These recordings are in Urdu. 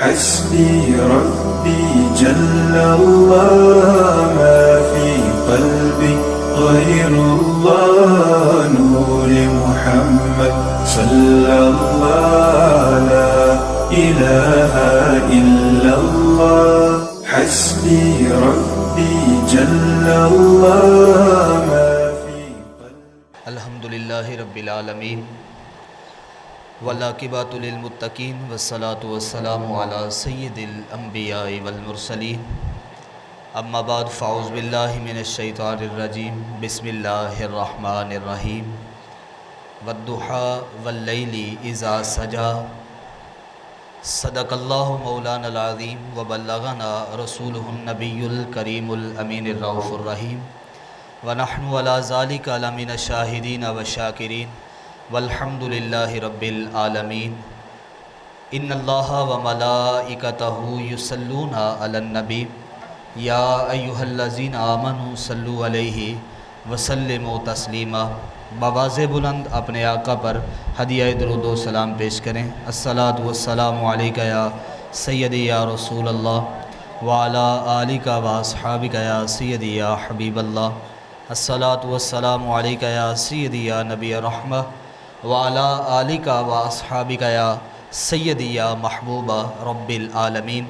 حسبي ربي جل الله ما في قلبي غير الله نور محمد صلى الله لا إله إلا الله حسبي ربي جل الله ما في قلبي. الحمد للہ رب العالمین والعاقبۃ للمتقین والصلاۃ والسلام علی سید الانبیاء والمرسلین اما بعد فاعوذ باللہ من الشیطان الرجیم بسم اللہ الرحمن الرحیم والضحیٰ واللیل اذا سجی صدق اللہ مولانا العظیم وبلغنا رسولہ النبی الکریم الامین الرؤوف الرحیم ونحن علی ذلک لمن الشاہدین والشاکرین والحمد للہ رب العالمین. ان اللہ وملائکتہ یصلون علی النبی یا ایہا الذین آمنوا صلوا علیہ وسلموا تسلیما. بآواز بلند اپنے آقا پر ہدیہ درود و سلام پیش کریں. الصلاۃ والسلام علیکہ یا سیدی یا رسول اللہ وعلی آلکہ واصحابکہ یا سیدی یا حبیب اللہ. الصلاۃ والسلام علیکہ یا سیدی یا نبی رحمہ وعلی آلکہ واصحابکہ یا سیدی یا محبوب رب العالمین.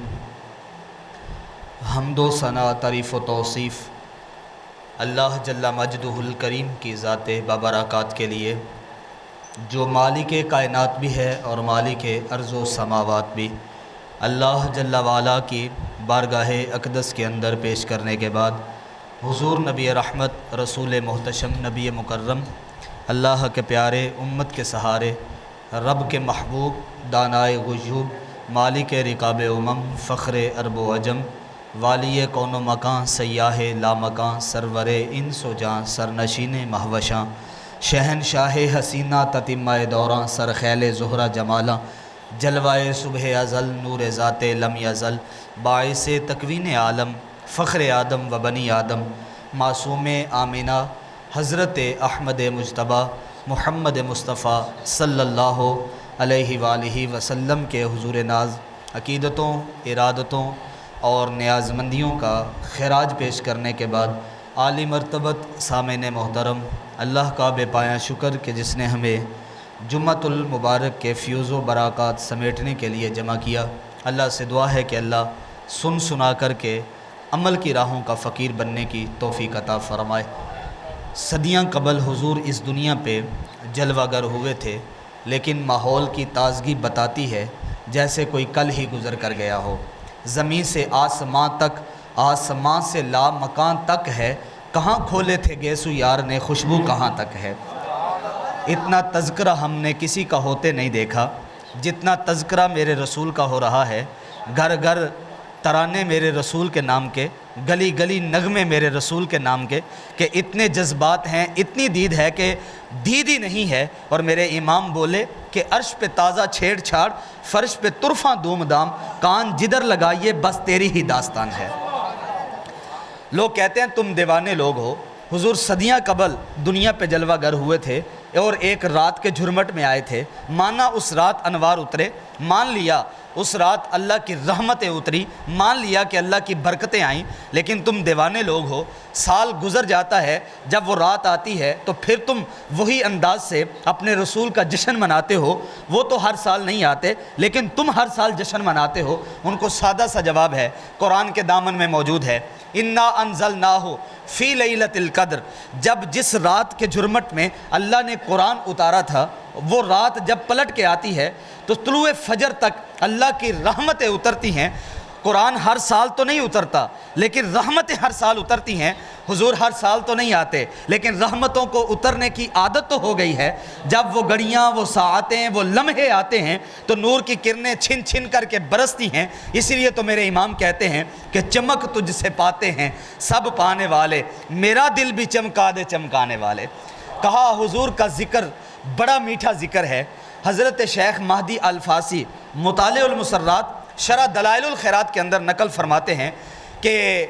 حمد و ثنا تعریف و توصیف اللہ جل مجدہ الکریم کی ذات بابرکات کے لیے جو مالک کائنات بھی ہے اور مالک ارض و سماوات بھی. اللہ جل وعلا کی بارگاہ اقدس کے اندر پیش کرنے کے بعد حضور نبی رحمت رسول محتشم نبی مکرم اللہ کے پیارے امت کے سہارے رب کے محبوب دانائے غیوب مالک رقاب امم فخر عرب و عجم والی کون و مکان سیاہ لامکان سرور انس و جاں سرنشین مہوشاں شہنشاہ حسینہ تتمہ دوراں سرخیل زہرہ جمالاں جلوائے صبح ازل نور ذات لم یزل باعث تکوین عالم فخر آدم و بنی آدم معصوم آمینہ حضرت احمد مجتبیٰ محمد مصطفیٰ صلی اللہ علیہ وآلہ وسلم کے حضور ناز عقیدتوں ارادتوں اور نیاز مندیوں کا خراج پیش کرنے کے بعد عالی مرتبت سامعین محترم اللہ کا بے پایہ شکر کہ جس نے ہمیں جمعۃ المبارک کے فیوز و برکات سمیٹنے کے لیے جمع کیا. اللہ سے دعا ہے کہ اللہ سن سنا کر کے عمل کی راہوں کا فقیر بننے کی توفیق عطا فرمائے. صدیاں قبل حضور اس دنیا پہ جلوہ گر ہوئے تھے لیکن ماحول کی تازگی بتاتی ہے جیسے کوئی کل ہی گزر کر گیا ہو. زمین سے آسمان تک آسمان سے لا مکان تک ہے کہاں کھولے تھے گیسو یار نے خوشبو کہاں تک ہے. اتنا تذکرہ ہم نے کسی کا ہوتے نہیں دیکھا جتنا تذکرہ میرے رسول کا ہو رہا ہے. گھر گھر ترانے میرے رسول کے نام کے گلی گلی نغمے میرے رسول کے نام کے کہ اتنے جذبات ہیں اتنی دید ہے کہ دید ہی نہیں ہے. اور میرے امام بولے کہ عرش پہ تازہ چھیڑ چھاڑ فرش پہ طرفاں دوم دام کان جدھر لگائیے بس تیری ہی داستان ہے. لوگ کہتے ہیں تم دیوانے لوگ ہو. حضور صدیاں قبل دنیا پہ جلوہ گر ہوئے تھے اور ایک رات کے جھرمٹ میں آئے تھے. مانا اس رات انوار اترے, مان لیا اس رات اللہ کی رحمتیں اتری, مان لیا کہ اللہ کی برکتیں آئیں. لیکن تم دیوانے لوگ ہو. سال گزر جاتا ہے جب وہ رات آتی ہے تو پھر تم وہی انداز سے اپنے رسول کا جشن مناتے ہو. وہ تو ہر سال نہیں آتے لیکن تم ہر سال جشن مناتے ہو. ان کو سادہ سا جواب ہے قرآن کے دامن میں موجود ہے. انا انزلناہ فی لیلۃ القدر. جب جس رات کے جھرمٹ میں اللہ نے قرآن اتارا تھا وہ رات جب پلٹ کے آتی ہے تو طلوع فجر تک اللہ کی رحمتیں اترتی ہیں. قرآن ہر سال تو نہیں اترتا لیکن رحمتیں ہر سال اترتی ہیں. حضور ہر سال تو نہیں آتے لیکن رحمتوں کو اترنے کی عادت تو ہو گئی ہے. جب وہ گھڑیاں وہ ساعتیں وہ لمحے آتے ہیں تو نور کی کرنیں چھن چھن کر کے برستی ہیں. اسی لیے تو میرے امام کہتے ہیں کہ چمک تجھ سے پاتے ہیں سب پانے والے, میرا دل بھی چمکا دے چمکانے والے. کہا حضور کا ذکر بڑا میٹھا ذکر ہے. حضرت شیخ مہدی الفاسی مطالع المسرات شرح دلائل الخیرات کے اندر نقل فرماتے ہیں کہ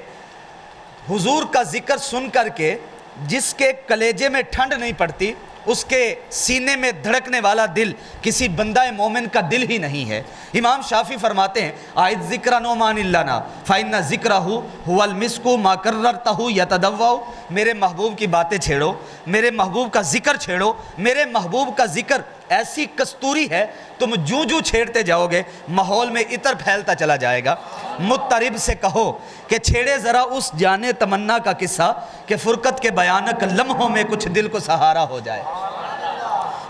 حضور کا ذکر سن کر کے جس کے کلیجے میں ٹھنڈ نہیں پڑتی اس کے سینے میں دھڑکنے والا دل کسی بندہ مومن کا دل ہی نہیں ہے۔ امام شافعی فرماتے ہیں آئد ذکر نعمان لنا فإن ذکرہ هو المسک ما کررتہ یتدوع، میرے محبوب کی باتیں چھیڑو، میرے محبوب کا ذکر چھیڑو، میرے محبوب کا ذکر ایسی کستوری ہے تم جوں جوں چھیڑتے جاؤ گے ماحول میں عطر پھیلتا چلا جائے گا۔ مضطرب سے کہو کہ چھیڑے ذرا اس جانے تمنا کا قصہ کہ فرقت کے بیانک لمحوں میں کچھ دل کو سہارا ہو جائے۔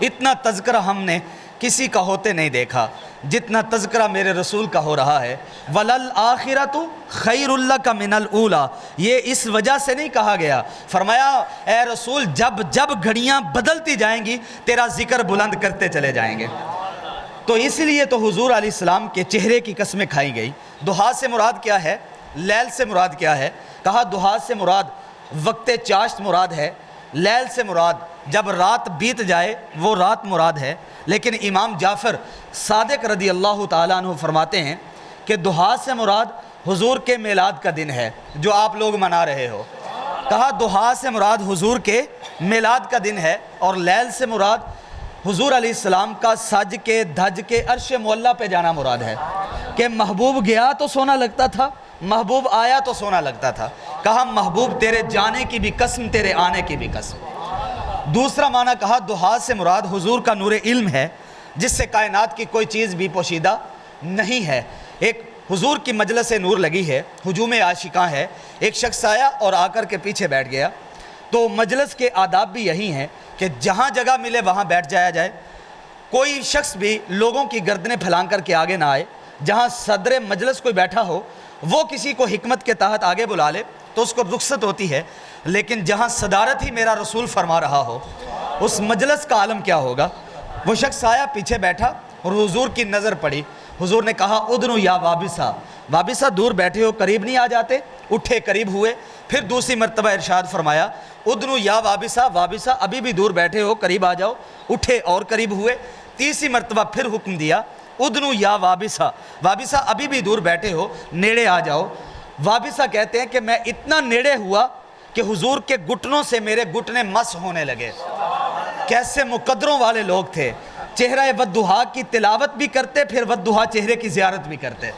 اتنا تذکرہ ہم نے کسی کا ہوتے نہیں دیکھا جتنا تذکرہ میرے رسول کا ہو رہا ہے۔ وَلَلْآخِرَةُ خَيْرٌ لَكَ مِنَ الْأُولَى، یہ اس وجہ سے نہیں کہا گیا، فرمایا اے رسول جب جب گھڑیاں بدلتی جائیں گی تیرا ذکر بلند کرتے چلے جائیں گے۔ تو اس لیے تو حضور علیہ السلام کے چہرے کی قسمیں کھائی گئی۔ دہا سے مراد کیا ہے؟ لیل سے مراد کیا ہے؟ کہا دہا سے مراد وقت چاشت مراد ہے، لیل سے مراد جب رات بیت جائے وہ رات مراد ہے۔ لیکن امام جعفر صادق رضی اللہ تعالیٰ عنہ فرماتے ہیں کہ دہا سے مراد حضور کے میلاد کا دن ہے جو آپ لوگ منا رہے ہو۔ کہا دہا سے مراد حضور کے میلاد کا دن ہے، اور لیل سے مراد حضور علیہ السلام کا سج کے دھج کے عرش معلیٰ پہ جانا مراد ہے کہ محبوب گیا تو سونا لگتا تھا، محبوب آیا تو سونا لگتا تھا۔ کہا محبوب تیرے جانے کی بھی قسم تیرے آنے کی بھی قسم۔ دوسرا معنی کہا دہا سے مراد حضور کا نور علم ہے جس سے کائنات کی کوئی چیز بھی پوشیدہ نہیں ہے۔ ایک حضور کی مجلس سے نور لگی ہے، ہجوم عاشقاں ہے، ایک شخص آیا اور آ کر کے پیچھے بیٹھ گیا۔ تو مجلس کے آداب بھی یہی ہیں کہ جہاں جگہ ملے وہاں بیٹھ جایا جائے، کوئی شخص بھی لوگوں کی گردنیں پھیلان کر کے آگے نہ آئے۔ جہاں صدر مجلس کوئی بیٹھا ہو وہ کسی کو حکمت کے تحت آگے بلا لے تو اس کو رخصت ہوتی ہے، لیکن جہاں صدارت ہی میرا رسول فرما رہا ہو اس مجلس کا عالم کیا ہوگا۔ وہ شخص آیا، پیچھے بیٹھا اور حضور کی نظر پڑی۔ حضور نے کہا ادنو یا وابسہ، وابسہ دور بیٹھے ہو قریب نہیں آ جاتے؟ اٹھے قریب ہوئے۔ پھر دوسری مرتبہ ارشاد فرمایا ادنو یا وابسہ، وابسہ ابھی بھی دور بیٹھے ہو قریب آ جاؤ، اٹھے اور قریب ہوئے۔ تیسری مرتبہ پھر حکم دیا ادنو یا وابسہ، وابسہ ابھی بھی دور بیٹھے ہو نیڑے آ جاؤ۔ وابسہ کہتے ہیں کہ میں اتنا نیڑے ہوا کہ حضور کے گھٹنوں سے میرے گھٹنے مس ہونے لگے۔ کیسے مقدروں والے لوگ تھے، چہرہ والضحیٰ کی تلاوت بھی کرتے، پھر والضحیٰ چہرے کی زیارت بھی کرتے۔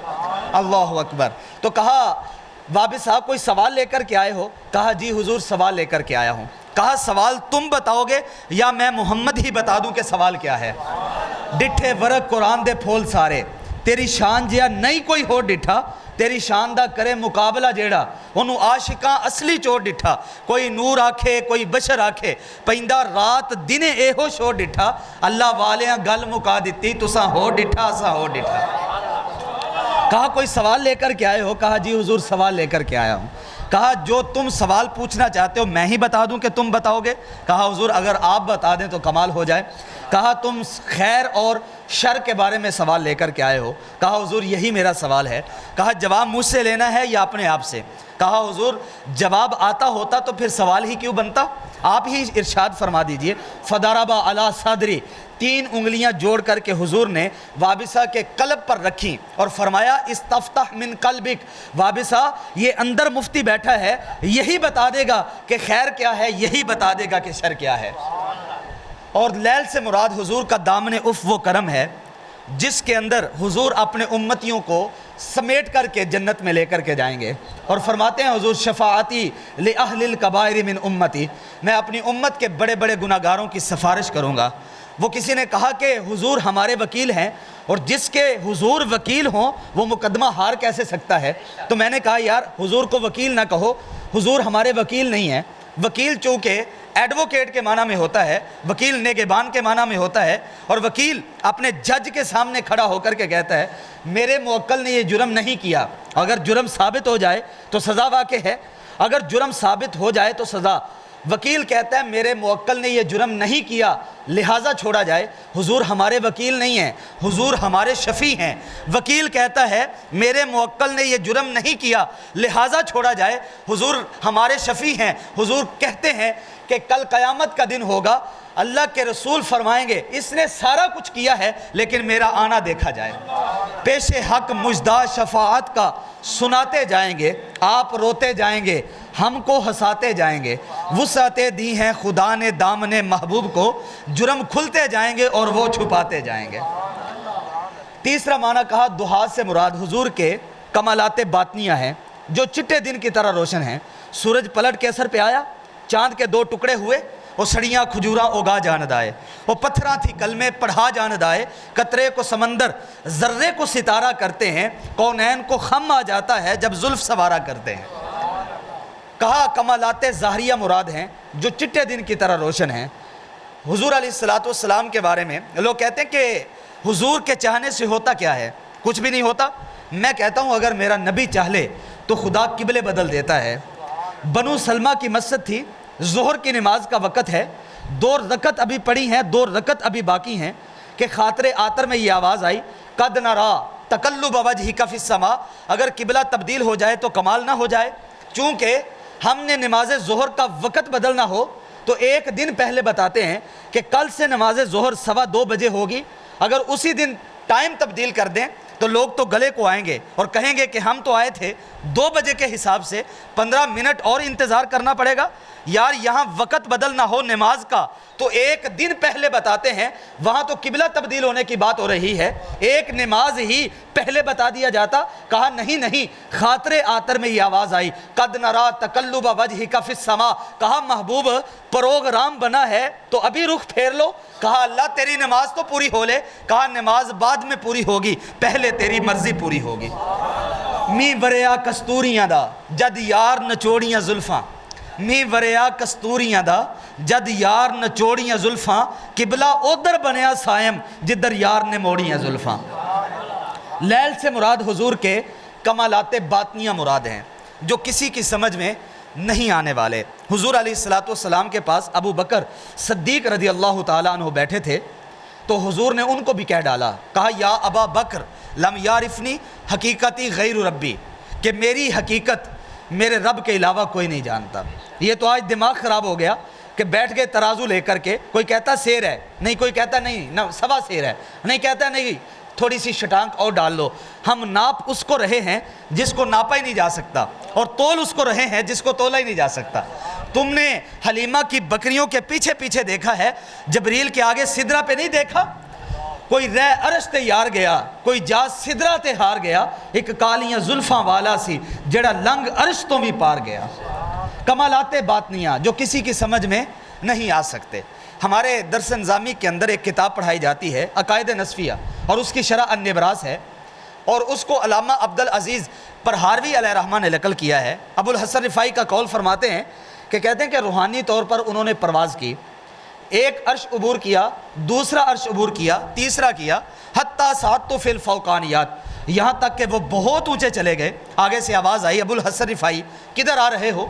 اللہ اکبر۔ تو کہا وابسہ کوئی سوال لے کر کے آئے ہو؟ کہا جی حضور سوال لے کر کے آیا ہوں۔ کہا سوال تم بتاؤ گے یا میں محمد ہی بتا دوں کہ سوال کیا ہے؟ ڈٹھے ورق قرآن دے پھول سارے، تیری شان جیا نہیں کوئی ہو ڈٹھا، تیری شان دا کرے مقابلہ جیڑا انہوں عاشقاں اصلی چور ڈٹھا۔ کوئی نور آکھے کوئی بشر آکھے، پیندہ رات دن اے ہو شو ڈٹھا، اللہ والیاں گل مکا دیتی تساں ہو ڈٹھا اساں ہو ڈٹھا۔ کہا کوئی سوال لے کر کے آئے ہو؟ کہا جی حضور سوال لے کر کے آیا ہوں۔ کہا جو تم سوال پوچھنا چاہتے ہو میں ہی بتا دوں کہ تم بتاؤ گے؟ کہا حضور اگر آپ بتا دیں تو کمال ہو جائے۔ کہا تم خیر اور شر کے بارے میں سوال لے کر کے آئے ہو؟ کہا حضور یہی میرا سوال ہے۔ کہا جواب مجھ سے لینا ہے یا اپنے آپ سے؟ کہا حضور جواب آتا ہوتا تو پھر سوال ہی کیوں بنتا، آپ ہی ارشاد فرما دیجئے۔ فَضَرَبَ عَلَى صَدْرِ، 3 انگلیاں جوڑ کر کے حضور نے وابسہ کے قلب پر رکھی اور فرمایا استفتح من قلبک، وابسہ یہ اندر مفتی بیٹھا ہے یہی بتا دے گا کہ خیر کیا ہے، یہی بتا دے گا کہ شر کیا ہے۔ اور لیل سے مراد حضور کا دامن اف وہ کرم ہے جس کے اندر حضور اپنے امتیوں کو سمیٹ کر کے جنت میں لے کر کے جائیں گے، اور فرماتے ہیں حضور شفاعتی لأہل الکبائر من امتی، میں اپنی امت کے بڑے بڑے گناہ گاروں کی سفارش کروں گا۔ وہ کسی نے کہا کہ حضور ہمارے وکیل ہیں، اور جس کے حضور وکیل ہوں وہ مقدمہ ہار کیسے سکتا ہے؟ تو میں نے کہا یار حضور کو وکیل نہ کہو، حضور ہمارے وکیل نہیں ہیں۔ وکیل چونکہ ایڈوکیٹ کے معنی میں ہوتا ہے، وکیل نگہبان کے معنی میں ہوتا ہے، اور وکیل اپنے جج کے سامنے کھڑا ہو کر کے کہتا ہے میرے موکل نے یہ جرم نہیں کیا، اگر جرم ثابت ہو جائے تو سزا واقع ہے، اگر جرم ثابت ہو جائے تو سزا۔ وکیل کہتا ہے میرے موکل نے یہ جرم نہیں کیا لہٰذا چھوڑا جائے، حضور ہمارے وکیل نہیں ہیں، حضور ہمارے شفیع ہیں۔ وکیل کہتا ہے میرے موکل نے یہ جرم نہیں کیا لہٰذا چھوڑا جائے، حضور ہمارے شفیع ہیں۔ حضور کہتے ہیں کہ کل قیامت کا دن ہوگا، اللہ کے رسول فرمائیں گے اس نے سارا کچھ کیا ہے لیکن میرا آنا دیکھا جائے۔ پیش حق مجدہ شفاعت کا سناتے جائیں گے، آپ روتے جائیں گے، ہم کو ہنساتے جائیں گے۔ وسعتیں دی ہیں خدا نے دامن محبوب کو، جرم کھلتے جائیں گے اور وہ چھپاتے جائیں گے۔ تیسرا معنی کہا دحا سے مراد حضور کے کمالات باطنیہ ہیں جو چٹے دن کی طرح روشن ہیں۔ سورج پلٹ کے اثر پہ آیا، چاند کے 2 ٹکڑے ہوئے، وہ سڑیاں کھجوراں اگا جاند آئے، وہ پتھراں تھی کلمے پڑھا جاند آئے، قطرے کو سمندر ذرے کو ستارہ کرتے ہیں، کونین کو خم آ جاتا ہے جب زلف سوارا کرتے ہیں۔ کہا کمالات ظاہریہ مراد ہیں جو چٹے دن کی طرح روشن ہیں۔ حضور علیہ السلام کے بارے میں لوگ کہتے ہیں کہ حضور کے چاہنے سے ہوتا کیا ہے؟ کچھ بھی نہیں ہوتا۔ میں کہتا ہوں اگر میرا نبی چاہ لے تو خدا قبلے بدل دیتا ہے۔ بنو سلمہ کی مسجد تھی، ظہر کی نماز کا وقت ہے، 2 رکعت ابھی پڑھی ہیں، 2 رکعت ابھی باقی ہیں کہ خاطر آتر میں یہ آواز آئی، قد نرا تقلب وجہک فی السماء، اگر قبلہ تبدیل ہو جائے تو کمال نہ ہو جائے؟ چونکہ ہم نے نماز ظہر کا وقت بدلنا ہو تو 1 دن پہلے بتاتے ہیں کہ کل سے نماز ظہر 2:15 بجے ہوگی۔ اگر اسی دن ٹائم تبدیل کر دیں تو لوگ تو گلے کو آئیں گے اور کہیں گے کہ ہم تو آئے تھے 2 بجے کے حساب سے، 15 منٹ اور انتظار کرنا پڑے گا۔ یار یہاں وقت بدلنا ہو نماز کا تو 1 دن پہلے بتاتے ہیں، وہاں تو قبلہ تبدیل ہونے کی بات ہو رہی ہے، 1 نماز ہی پہلے بتا دیا جاتا۔ کہا نہیں، خاطر آتر میں یہ آواز آئی، قد نرا تقلب وجہک فی السماء۔ کہا محبوب پروگرام بنا ہے تو ابھی رخ پھیر لو۔ کہا اللہ تیری نماز تو پوری ہو لے۔ کہا نماز بعد میں پوری ہوگی، پہلے تیری مرضی پوری ہوگی۔ می وریا کستوریاں دا جد یار نچوڑیاں زلفاں، می وریا کستوریاں دا جد یار نچوڑیاں زلفاں، قبلہ ادھر بنیا سائم جدھر یار نے موڑیاں زلفاں۔ لیل سے مراد حضور کے کمالات باطنیہ مراد ہیں جو کسی کی سمجھ میں نہیں آنے والے۔ حضور علیہ السلام کے پاس ابو بکر صدیق رضی اللہ تعالیٰ عنہ بیٹھے تھے تو حضور نے ان کو بھی کہہ ڈالا، کہا یا ابا بکر لم یعرفنی حقیقتی غیر ربی، کہ میری حقیقت میرے رب کے علاوہ کوئی نہیں جانتا۔ یہ تو آج دماغ خراب ہو گیا کہ بیٹھ کے ترازو لے کر کے کوئی کہتا سیر ہے، نہیں کوئی کہتا نہیں 1.25 سیر ہے، نہیں کہتا نہیں تھوڑی سی شٹانک اور ڈال لو۔ ہم ناپ اس کو رہے ہیں جس کو ناپا ہی نہیں جا سکتا، اور تول اس کو رہے ہیں جس کو تولا ہی نہیں جا سکتا۔ تم نے حلیمہ کی بکریوں کے پیچھے پیچھے دیکھا ہے، جبریل کے آگے سدرہ پہ نہیں دیکھا۔ کوئی رہ عرش تے یار گیا، کوئی جا سدرہ تے ہار گیا، ایک کالیاں زلفاں والا سی جڑا لنگ عرش تو بھی پار گیا۔ کمالات باطنیہ جو کسی کی سمجھ میں نہیں آ سکتے۔ ہمارے درس نظامی کے اندر ایک کتاب پڑھائی جاتی ہے عقائد نصفیہ، اور اس کی شرح النبراس ہے، اور اس کو علامہ عبدالعزیز پرہاروی علیہ رحمہ نے نقل کیا ہے۔ ابو الحسن رفاعی کا قول فرماتے ہیں کہ کہتے ہیں کہ روحانی طور پر انہوں نے پرواز کی، 1 عرش عبور کیا، دوسرا عرش عبور کیا، تیسرا کیا، حتیٰ ساتو فی الفوقانیات، یہاں تک کہ وہ بہت اونچے چلے گئے۔ آگے سے آواز آئی، ابو الحسن رفاعی کدھر آ رہے ہو؟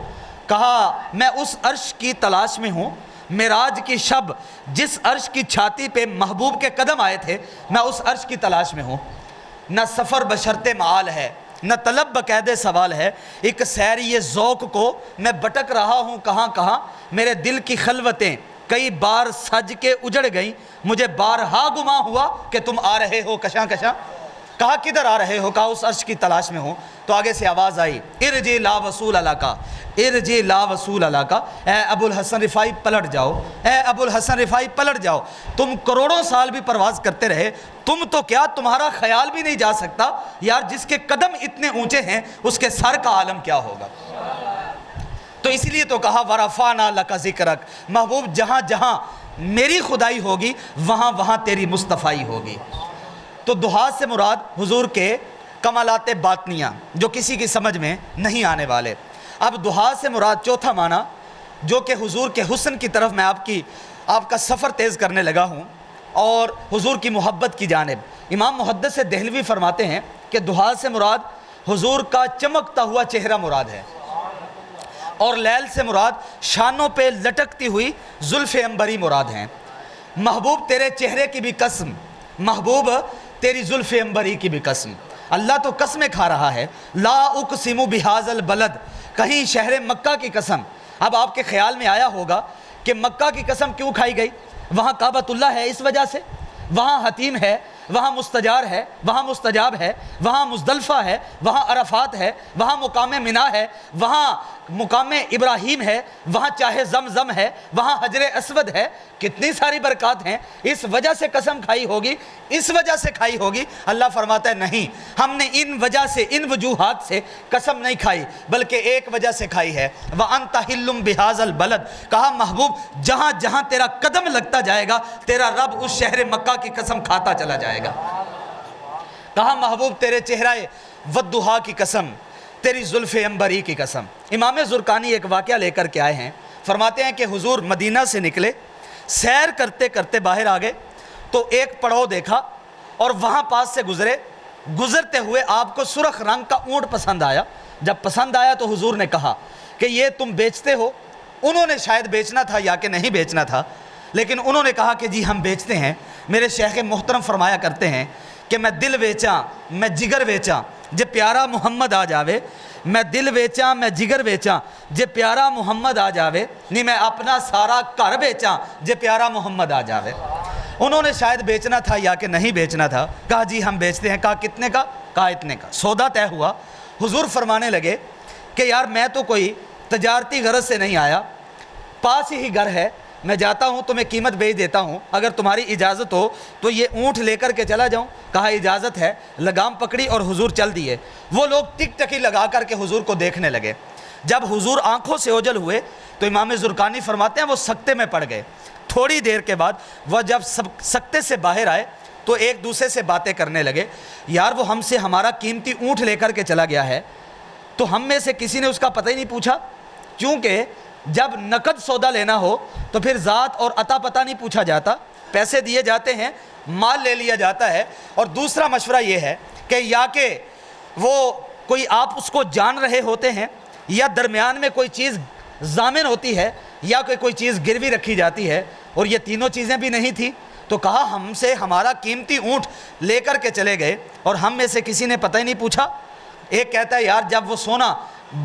کہا میں اس عرش کی تلاش میں ہوں، معراج کی شب جس عرش کی چھاتی پہ محبوب کے قدم آئے تھے، میں اس عرش کی تلاش میں ہوں۔ نہ سفر بشرط معال ہے، نہ طلب بقید سوال ہے، ایک سیری ذوق کو میں بٹک رہا ہوں کہاں کہاں، میرے دل کی خلوتیں کئی بار سج کے اجڑ گئیں، مجھے بارہا گما ہوا کہ تم آ رہے ہو کشاں کشاں۔ کہا کدھر آ رہے ہو؟ کہا اس عرش کی تلاش میں ہوں۔ تو آگے سے آواز آئی، ارجی لا وصول علاقہ، ارجی لا وصول علاقہ، اے ابو الحسن رفاعی پلٹ جاؤ، اے ابو الحسن رفاعی پلٹ جاؤ، تم کروڑوں سال بھی پرواز کرتے رہے، تم تو کیا تمہارا خیال بھی نہیں جا سکتا یار جس کے قدم اتنے اونچے ہیں اس کے سر کا عالم کیا ہوگا۔ تو اسی لیے تو کہا ورفعنا لک ذکرک، محبوب جہاں جہاں میری خدائی ہوگی وہاں وہاں تیری مصطفائی ہوگی۔ تو دحا سے مراد حضور کے کمالات باطنیہ جو کسی کی سمجھ میں نہیں آنے والے۔ اب دحا سے مراد چوتھا معنی جو کہ حضور کے حسن کی طرف میں آپ کا سفر تیز کرنے لگا ہوں اور حضور کی محبت کی جانب۔ امام محدث دہلوی فرماتے ہیں کہ دحا سے مراد حضور کا چمکتا ہوا چہرہ مراد ہے، اور لیل سے مراد شانوں پہ لٹکتی ہوئی زلف عنبری مراد ہیں۔ محبوب تیرے چہرے کی بھی قسم، محبوب تیری زلف عنبری کی بھی قسم۔ اللہ تو قسمیں کھا رہا ہے، لا اقسم بہذا البلد، کہیں شہر مکہ کی قسم۔ اب آپ کے خیال میں آیا ہوگا کہ مکہ کی قسم کیوں کھائی گئی؟ وہاں کعبۃ اللہ ہے اس وجہ سے، وہاں حتیم ہے، وہاں مستجار ہے، وہاں مستجاب ہے، وہاں مزدلفہ ہے، وہاں عرفات ہے، وہاں مقام منا ہے، وہاں مقام ابراہیم ہے، وہاں چاہے زمزم ہے، وہاں حجر اسود ہے، کتنی ساری برکات ہیں۔ اس وجہ سے قسم کھائی ہوگی، اس وجہ سے کھائی ہوگی۔ اللہ فرماتا ہے نہیں، ہم نے ان وجہ سے، ان وجوہات سے قسم نہیں کھائی، بلکہ ایک وجہ سے کھائی ہے۔ وَأَنْتَ حِلٌّ بِهَذَا الْبَلَدِ، کہا محبوب جہاں جہاں تیرا قدم لگتا جائے گا تیرا رب اس شہر مکہ کی قسم کھاتا چلا جائے گا۔ کہا محبوب تیرے چہرہ والضحیٰ کی قسم، تیری زلف عنبری کی قسم۔ امام زرقانی ایک واقعہ لے کر کے آئے ہیں، فرماتے ہیں کہ حضور مدینہ سے نکلے، سیر کرتے کرتے باہر آ گئے تو ایک پڑاؤ دیکھا اور وہاں پاس سے گزرے، گزرتے ہوئے آپ کو سرخ رنگ کا اونٹ پسند آیا۔ جب پسند آیا تو حضور نے کہا کہ یہ تم بیچتے ہو؟ انہوں نے شاید بیچنا تھا یا کہ نہیں بیچنا تھا، لیکن انہوں نے کہا کہ جی ہم بیچتے ہیں۔ میرے شیخ محترم فرمایا کرتے ہیں کہ میں دل ویچاں میں جگر ویچاں جے پیارا محمد آ جاوے، میں دل ویچاں میں جگر ویچاں جے پیارا محمد آ جاوے، نہیں میں اپنا سارا گھر بیچاں جے پیارا محمد آ جاوے۔ انہوں نے شاید بیچنا تھا یا کہ نہیں بیچنا تھا، کہا جی ہم بیچتے ہیں۔ کہا کتنے کا؟ کہا اتنے کا۔ سودا طے ہوا۔ حضور فرمانے لگے کہ یار میں تو کوئی تجارتی غرض سے نہیں آیا، پاس ہی گھر ہے، میں جاتا ہوں تمہیں قیمت بیچ دیتا ہوں، اگر تمہاری اجازت ہو تو یہ اونٹ لے کر کے چلا جاؤں۔ کہا اجازت ہے۔ لگام پکڑی اور حضور چل دیے۔ وہ لوگ ٹک ٹکی لگا کر کے حضور کو دیکھنے لگے۔ جب حضور آنکھوں سے اوجھل ہوئے تو امام زرقانی فرماتے ہیں وہ سکتے میں پڑ گئے۔ تھوڑی دیر کے بعد وہ جب سکتے سے باہر آئے تو ایک دوسرے سے باتیں کرنے لگے، یار وہ ہم سے ہمارا قیمتی اونٹ لے کر کے چلا گیا ہے تو ہم میں سے کسی نے اس کا پتہ ہی نہیں پوچھا، کیونکہ جب نقد سودا لینا ہو تو پھر ذات اور عطا پتہ نہیں پوچھا جاتا، پیسے دیے جاتے ہیں، مال لے لیا جاتا ہے۔ اور دوسرا مشورہ یہ ہے کہ یا کہ وہ کوئی آپ اس کو جان رہے ہوتے ہیں، یا درمیان میں کوئی چیز ضامن ہوتی ہے، یا کہ کوئی چیز گروی رکھی جاتی ہے، اور یہ تینوں چیزیں بھی نہیں تھی۔ تو کہا ہم سے ہمارا قیمتی اونٹ لے کر کے چلے گئے اور ہم میں سے کسی نے پتہ ہی نہیں پوچھا۔ ایک کہتا ہے یار جب وہ سونا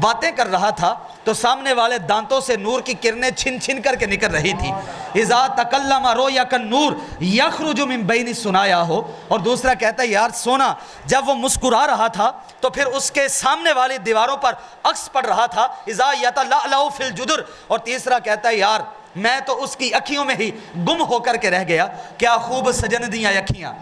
باتیں کر رہا تھا تو سامنے والے دانتوں سے نور کی کرنیں چھن چھن کر کے نکل رہی تھی۔ اذا تکلم رویا کالنور یخرج من بین الثنایا ہو۔ اور دوسرا کہتا ہے یار سونا جب وہ مسکرا رہا تھا تو پھر اس کے سامنے والی دیواروں پر عکس پڑ رہا تھا، اذا یتلألأ فی الجدر۔ اور تیسرا کہتا ہے یار میں تو اس کی اکھیوں میں ہی گم ہو کر کے رہ گیا، کیا خوب سجن دیاں اکھیاں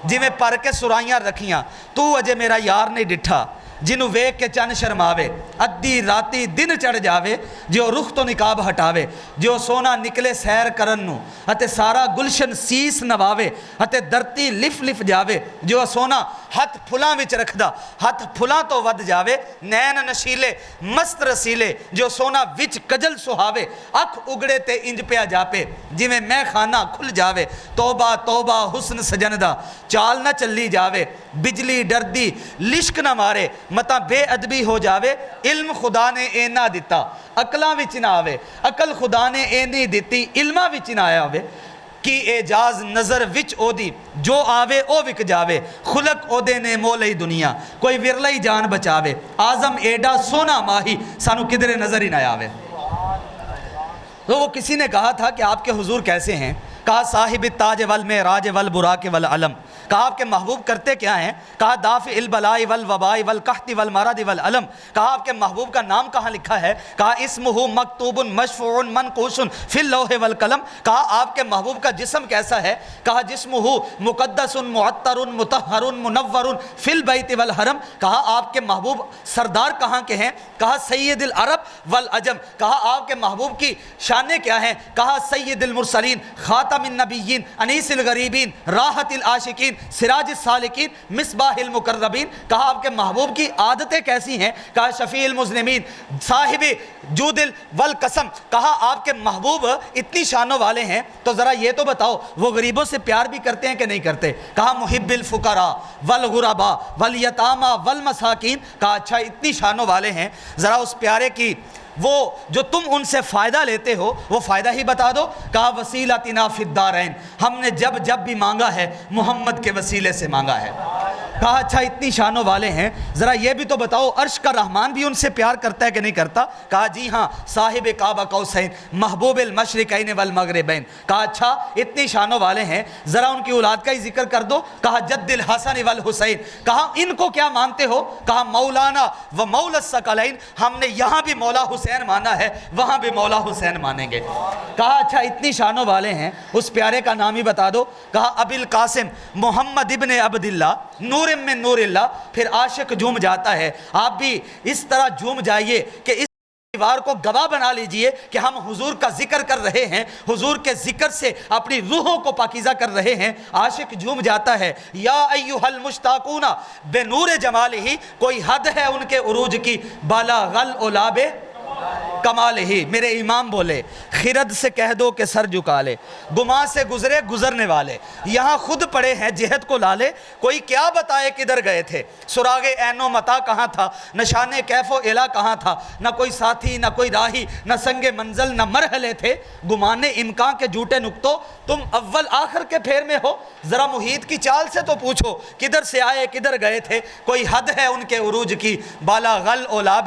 جی میں پر کے سرائیاں رکھیاں، تو اجے میرا یار نہیں ڈٹھا، جنوں ویکھ کے چن شرماوے، ادھی راتی دن چڑھ جاوے، جو رخ تو نقاب ہٹاوے، جو سونا نکلے سیر کرن نو اتے سارا گلشن سیس نواوے، اتے درتی لف لف جاوے، جو سونا ہاتھ پھلاں وچ رکھدا ہاتھ پھلاں تو ود جاوے، نین نشیلے مست رسیلے، جو سونا وچ کجل سہاوے، اکھ اگڑے تے انج پیا جاپے، جویں میں خانہ کھل جاوے، توبہ توبہ حسن سجن دا چال نہ چلی جاوے، بجلی ڈردی لشک نہ مارے، متا بے ادبی ہو جاوے، علم خدا نے اے نہ دیتا عقلاں وچ نہ آوے، عقل خدا نے اے نہیں دیتی علماں وچ نہ آیا ہوئے، کی اعجاز نظر وچ او دی جو آوے او وک جاوے، خلق او دے نے مولئی دنیا کوئی ورلئی جان بچاوے، آزم ایڈا سونا ماہی سانو کدھرے نظر ہی نہ آوے۔ تو وہ کسی نے کہا تھا کہ آپ کے حضور کیسے ہیں؟ کہا صاحب التاج والمعراج والبراق والعلم۔ کہا آپ کے محبوب کرتے کیا ہیں؟ کہا دافع البلاء والوباء والقحط والمرض والعلم۔ کہا آپ کے محبوب کا نام کہاں لکھا ہے؟ کہا اسمہ مکتوب مشفوع منقوش فی اللوح والقلم۔ کہا آپ کے محبوب کا جسم کیسا ہے؟ کہا جسمہ مقدس معطر مطہر منور فی البیت والحرم۔ کہا آپ کے محبوب سردار کہاں کے ہیں؟ کہا سید العرب والعجم۔ کہا آپ کے محبوب کی شانیں کیا ہیں؟ کہا سید المرسلین خاتم النبیین انیس الغریبین راحت العاشقین سراج السالکین مصباح المقربین۔ کہا آپ کے محبوب کی عادتیں کیسی ہیں؟ کہا شفیع المذنبین صاحب جود والقسم۔ کہا آپ کے محبوب اتنی شانوں والے ہیں تو ذرا یہ تو بتاؤ وہ غریبوں سے پیار بھی کرتے ہیں کہ نہیں کرتے؟ کہا محب الفقراء والغرباء والیتامى والمساکین۔ کہا اچھا اتنی شانوں والے ہیں، ذرا اس پیارے کی وہ جو تم ان سے فائدہ لیتے ہو وہ فائدہ ہی بتا دو۔ کہا وسیلتنا فی الدارین، ہم نے جب بھی مانگا ہے محمد کے وسیلے سے مانگا ہے۔ کہا اچھا اتنی شانوں والے ہیں، ذرا یہ بھی تو بتاؤ عرش کا رحمان بھی ان سے پیار کرتا ہے کہ نہیں کرتا؟ کہا جی ہاں، صاحب کعبہ قوسین محبوب المشرقین والمغربین۔ کہا اچھا اتنی شانوں والے ہیں، ذرا ان کی اولاد کا ہی ذکر کر دو۔ کہا جد الحسن والحسین۔ کہا ان کو کیا مانتے ہو؟ کہا مولانا و مولا الثقلین، ہم نے یہاں بھی مولا حسین مانا ہے، وہاں بھی مولا حسین مانیں گے۔ کہا اچھا اتنی شانوں والے ہیں، اس پیارے کا نام ہی بتا دو۔ کہا ابی القاسم محمد ابن عبداللہ نور من نور اللہ۔ پھر عاشق جھوم جاتا ہے، آپ بھی اس طرح جھوم جائیے کہ اس دیوار کو گواہ بنا لیجئے کہ ہم حضور کا ذکر کر رہے ہیں، حضور کے ذکر سے اپنی روحوں کو پاکیزہ کر رہے ہیں۔ عاشق جھوم جاتا ہے، یا ایھا المشتاقون بنور جمالہ، کوئی حد ہے ان کے عروج کی، بالغ العلا کمال ہی۔ میرے امام بولے خرد سے کہہ دو کہ سر جھکا لے، گماں سے گزرے گزرنے والے، یہاں خود پڑے ہیں جہد کو لالے، کوئی کیا بتائے کدھر گئے تھے، سراغ عین و متا کہاں تھا، نشان کیف و الا کہاں تھا، نہ کوئی ساتھی نہ کوئی راہی، نہ سنگ منزل نہ مرحلے تھے، گمان امکان کے جھوٹے نکتوں، تم اول آخر کے پھیر میں ہو، ذرا محیط کی چال سے تو پوچھو کدھر سے آئے کدھر گئے تھے، کوئی حد ہے ان کے عروج کی، بالغ العلا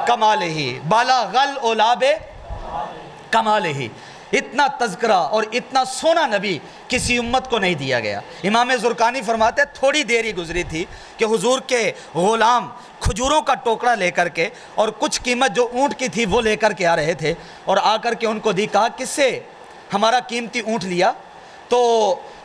کمال ہی، بالغ العلا کمال ہی۔ اتنا تذکرہ اور اتنا سونا نبی کسی امت کو نہیں دیا گیا۔ امام زرقانی فرماتے ہیں تھوڑی دیر ہی گزری تھی کہ حضور کے غلام کھجوروں کا ٹوکرا لے کر کے اور کچھ قیمت جو اونٹ کی تھی وہ لے کر کے آ رہے تھے، اور آ کر کے ان کو دی، کہا کس سے ہمارا قیمتی اونٹ لیا؟ تو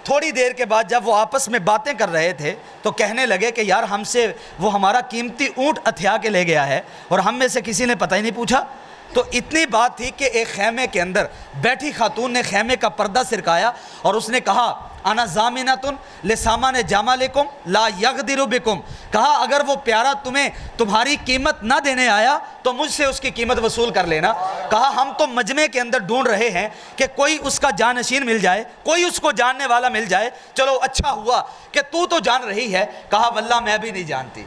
تھوڑی دیر کے بعد جب وہ آپس میں باتیں کر رہے تھے تو کہنے لگے کہ یار ہم سے وہ ہمارا قیمتی اونٹ اتھیا کے لے گیا ہے اور ہم میں سے کسی نے پتہ ہی نہیں پوچھا۔ تو اتنی بات تھی کہ ایک خیمے کے اندر بیٹھی خاتون نے خیمے کا پردہ سرکایا اور اس نے کہا انا ضامنۃ لسامان جمالکم لا یغدر بکم، کہا اگر وہ پیارا تمہیں تمہاری قیمت نہ دینے آیا تو مجھ سے اس کی قیمت وصول کر لینا۔ کہا ہم تو مجمع کے اندر ڈھونڈ رہے ہیں کہ کوئی اس کا جانشین مل جائے، کوئی اس کو جاننے والا مل جائے، چلو اچھا ہوا کہ تو جان رہی ہے۔ کہا واللہ میں بھی نہیں جانتی۔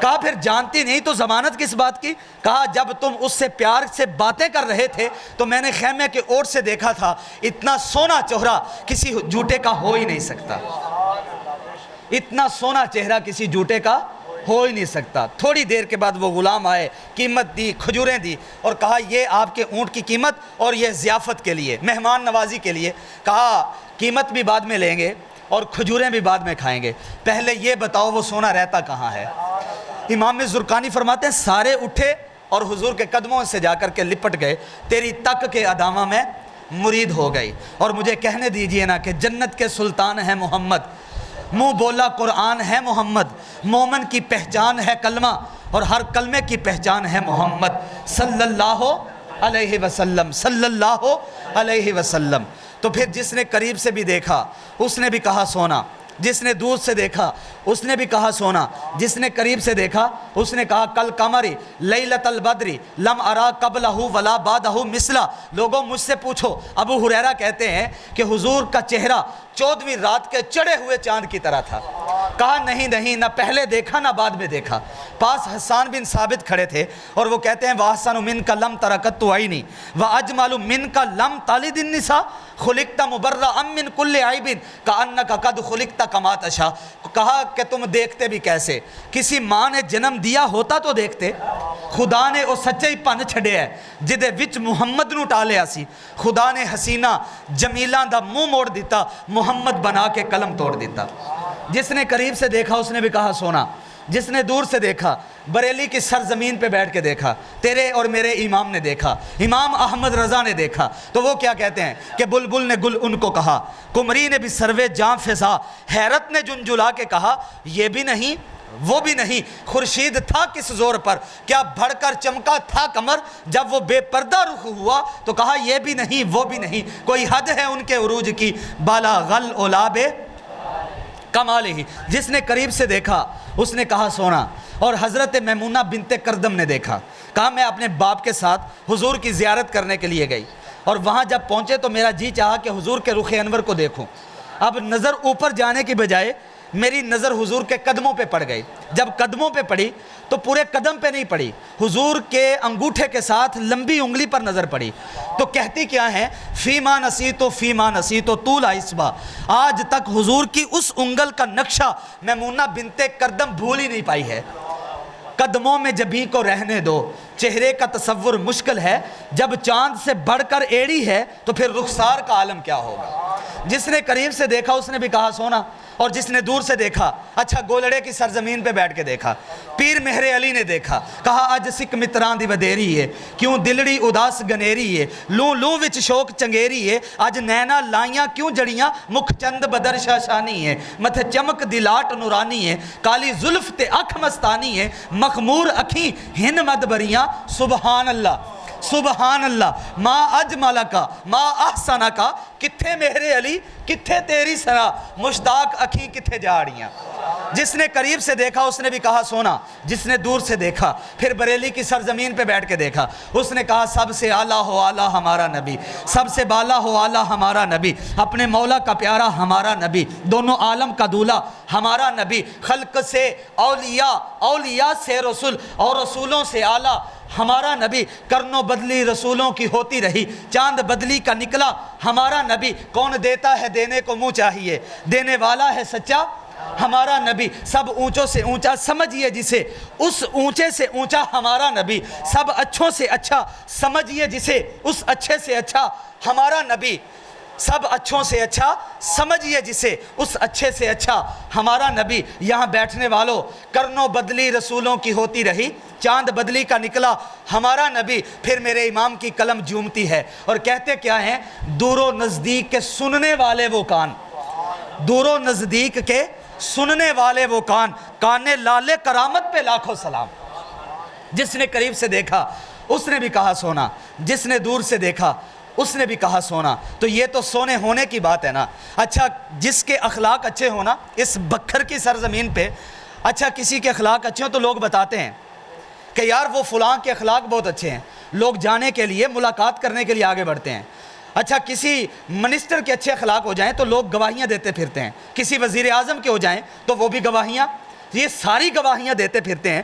کہا پھر جانتی نہیں تو ضمانت کس بات کی؟ کہا جب تم اس سے پیار سے باتیں کر رہے تھے تو میں نے خیمے کے اوٹ سے دیکھا تھا، اتنا سونا چہرہ کسی جھوٹے کا ہو ہی نہیں سکتا، اتنا سونا چہرہ کسی جھوٹے کا ہو ہی نہیں سکتا۔ تھوڑی دیر کے بعد وہ غلام آئے، قیمت دی، کھجوریں دی اور کہا یہ آپ کے اونٹ کی قیمت اور یہ ضیافت کے لیے، مہمان نوازی کے لیے۔ کہا قیمت بھی بعد میں لیں گے اور کھجوریں بھی بعد میں کھائیں گے، پہلے یہ بتاؤ وہ سونا رہتا کہاں ہے؟ امام زرقانی فرماتے ہیں سارے اٹھے اور حضور کے قدموں سے جا کر کے لپٹ گئے، تیری تک کے ادامہ میں مرید ہو گئی۔ اور مجھے کہنے دیجئے نا کہ جنت کے سلطان ہے محمد، منہ بولا قرآن ہے محمد، مومن کی پہچان ہے کلمہ اور ہر کلمے کی پہچان ہے محمد صلی اللہ علیہ وسلم، صلی اللہ علیہ وسلم۔ تو پھر جس نے قریب سے بھی دیکھا اس نے بھی کہا سونا، جس نے دور سے دیکھا اس نے بھی کہا سونا، جس نے قریب سے دیکھا اس نے کہا کل قمری لیلۃ البدری لم ارا قبلہ ولا بعدہ مثلا۔ لوگوں مجھ سے پوچھو، ابو ہریرہ کہتے ہیں کہ حضور کا چہرہ 14ویں رات کے چڑھے ہوئے چاند کی طرح تھا۔ کہا نہیں نہ پہلے دیکھا نہ بعد میں دیکھا۔ پاس حسان بن ثابت کھڑے تھے اور وہ کہتے ہیں وَأَحْسَنُ مِنْكَ لَمْ تَرَكَتْ عَيْنِي وَأَجْمَلُ مِنْكَ لَمْ تَلِدِ النِّسَاء خُلِقْتَ مُبَرَّأً مِنْ كُلِّ عَيْبٍ كَأَنَّكَ قَدْ خُلِقْتَ كَمَا تَشَاءُ۔ کہا کہ تم دیکھتے بھی کیسے؟ کسی ماں نے جنم دیا ہوتا تو دیکھتے، خدا نے وہ سچے ہی پن چھڑے ہے جدے وچ محمد نو ٹالیا سی، خدا نے حسینہ جمیلاں دا منہ موڑ دیتا، محمد بنا کے قلم توڑ دیتا۔ جس نے قریب سے دیکھا اس نے بھی کہا سونا، جس نے دور سے دیکھا بریلی کی سرزمین پہ بیٹھ کے دیکھا، تیرے اور میرے امام نے دیکھا، امام احمد رضا نے دیکھا، تو وہ کیا کہتے ہیں کہ بلبل نے گل ان کو کہا، کمری نے بھی سروے جاں فضا، حیرت نے جنجلا کے کہا یہ بھی نہیں وہ بھی نہیں، خورشید تھا کس زور پر، کیا بڑھ کر چمکا تھا قمر، جب وہ بے پردہ رخ ہوا تو کہا یہ بھی نہیں وہ بھی نہیں، کوئی حد ہے ان کے عروج کی، بالغ العلا کمال ہی۔ جس نے قریب سے دیکھا اس نے کہا سونا۔ اور حضرت میمونہ بنت کردم نے دیکھا، کہا میں اپنے باپ کے ساتھ حضور کی زیارت کرنے کے لیے گئی اور وہاں جب پہنچے تو میرا جی چاہا کہ حضور کے رخ انور کو دیکھوں۔ اب نظر اوپر جانے کی بجائے میری نظر حضور کے قدموں پہ پڑ گئی. جب قدموں پہ پڑی تو پورے قدم پہ نہیں پڑی, حضور کے انگوٹھے کے ساتھ لمبی انگلی پر نظر پڑی. تو کہتی کیا ہے, فیما نسیتو فیما نسیتو طول اصبع, آج تک حضور کی اس انگل کا نقشہ میمونہ بنت کردم بھول ہی نہیں پائی ہے. قدموں میں جبیں کو رہنے دو, چہرے کا تصور مشکل ہے, جب چاند سے بڑھ کر ایڑی ہے تو پھر رخسار کا عالم کیا ہوگا. جس نے قریب سے دیکھا اس نے بھی کہا سونا, اور جس نے دور سے دیکھا, اچھا گولڑے کی سرزمین پہ بیٹھ کے دیکھا, پیر مہر علی نے دیکھا, کہا اج سکھ متران دی ودیری ہے, کیوں دلڑی اداس گنیری ہے, لوں لوں وچ شوق چنگیری ہے, اج نینا لائیاں کیوں جڑیاں, مکھ چند بدر شاشانی ہے, متھے چمک دلاٹ نورانی ہے, کالی زلف تے اکھ مستانی ہے, مخمور اکھیں ہن مد بریاں, سبحان اللہ سبحان اللہ, ما اجمل کا ما احسن کا, کتھے مہر علی کتھے تیری سنا, مشتاق اکھیں کتھے جاڑیاں. جس نے قریب سے دیکھا اس نے بھی کہا سونا, جس نے دور سے دیکھا پھر بریلی کی سرزمین پہ بیٹھ کے دیکھا, اس نے کہا سب سے اعلیٰ ہو اعلیٰ ہمارا نبی, سب سے بالا ہو اعلیٰ ہمارا نبی, اپنے مولا کا پیارا ہمارا نبی, دونوں عالم کا دولہ ہمارا نبی, خلق سے اولیاء, اولیاء سے رسول اور رسولوں سے اعلیٰ ہمارا نبی, کرنو بدلی رسولوں کی ہوتی رہی, چاند بدلی کا نکلا ہمارا نبی, کون دیتا ہے دینے کو منہ چاہیے, دینے والا ہے سچا ہمارا نبی, سب اونچوں سے اونچا سمجھیے جسے, اس اونچے سے اونچا ہمارا نبی, سب اچھوں سے اچھا سمجھیے جسے, اس اچھے سے اچھا ہمارا نبی, سب اچھوں سے اچھا سمجھیے جسے, اس اچھے سے اچھا ہمارا نبی. یہاں بیٹھنے والوں, کرنوں بدلی رسولوں کی ہوتی رہی, چاند بدلی کا نکلا ہمارا نبی. پھر میرے امام کی قلم جھومتی ہے اور کہتے کیا ہیں, دور و نزدیک کے سننے والے وہ کان, دور و نزدیک کے سننے والے وہ کان, کانے لالے کرامت پہ لاکھوں سلام. جس نے قریب سے دیکھا اس نے بھی کہا سونا, جس نے دور سے دیکھا اس نے بھی کہا سونا. تو یہ تو سونے ہونے کی بات ہے نا. اچھا جس کے اخلاق اچھے ہونا اس بکھر کی سرزمین پہ, اچھا کسی کے اخلاق اچھے ہوں تو لوگ بتاتے ہیں کہ یار وہ فلاں کے اخلاق بہت اچھے ہیں, لوگ جانے کے لیے ملاقات کرنے کے لیے آگے بڑھتے ہیں. اچھا کسی منسٹر کے اچھے اخلاق ہو جائیں تو لوگ گواہیاں دیتے پھرتے ہیں, کسی وزیر اعظم کے ہو جائیں تو وہ بھی گواہیاں, یہ ساری گواہیاں دیتے پھرتے ہیں.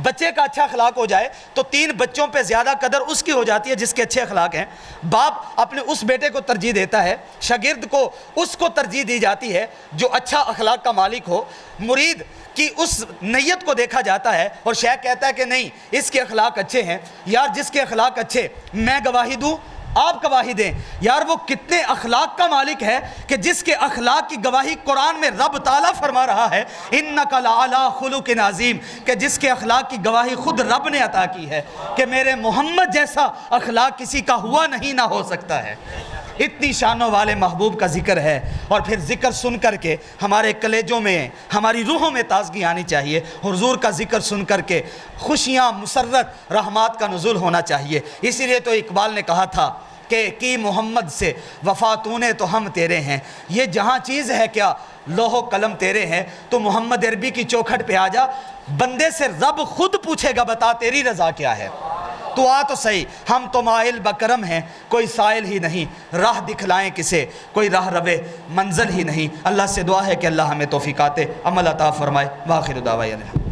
بچے کا اچھا اخلاق ہو جائے تو 3 بچوں پہ زیادہ قدر اس کی ہو جاتی ہے جس کے اچھے اخلاق ہیں. باپ اپنے اس بیٹے کو ترجیح دیتا ہے, شاگرد کو اس کو ترجیح دی جاتی ہے جو اچھا اخلاق کا مالک ہو, مرید کی اس نیت کو دیکھا جاتا ہے, اور شیخ کہتا ہے کہ نہیں اس کے اخلاق اچھے ہیں. یار جس کے اخلاق اچھے, میں گواہی دوں آپ گواہی دیں, یار وہ کتنے اخلاق کا مالک ہے کہ جس کے اخلاق کی گواہی قرآن میں رب تعالیٰ فرما رہا ہے, انک لعلی خلق عظیم, کہ جس کے اخلاق کی گواہی خود رب نے عطا کی ہے کہ میرے محمد جیسا اخلاق کسی کا ہوا نہیں نہ ہو سکتا ہے. اتنی شانوں والے محبوب کا ذکر ہے, اور پھر ذکر سن کر کے ہمارے کلیجوں میں, ہماری روحوں میں تازگی آنی چاہیے. حضور کا ذکر سن کر کے خوشیاں, مسرت, رحمات کا نزول ہونا چاہیے. اسی لیے تو اقبال نے کہا تھا کہ کی محمد سے وفا تو نے تو ہم تیرے ہیں, یہ جہاں چیز ہے کیا لوح و قلم تیرے ہیں. تو محمد عربی کی چوکھٹ پہ آ جا, بندے سے رب خود پوچھے گا بتا تیری رضا کیا ہے. تو آ تو صحیح, ہم تو مائل بکرم ہیں, کوئی سائل ہی نہیں, راہ دکھلائیں کسے, کوئی راہ روے منزل ہی نہیں. اللہ سے دعا ہے کہ اللہ ہمیں توفیقات عمل عطا فرمائے. واخر دعوانا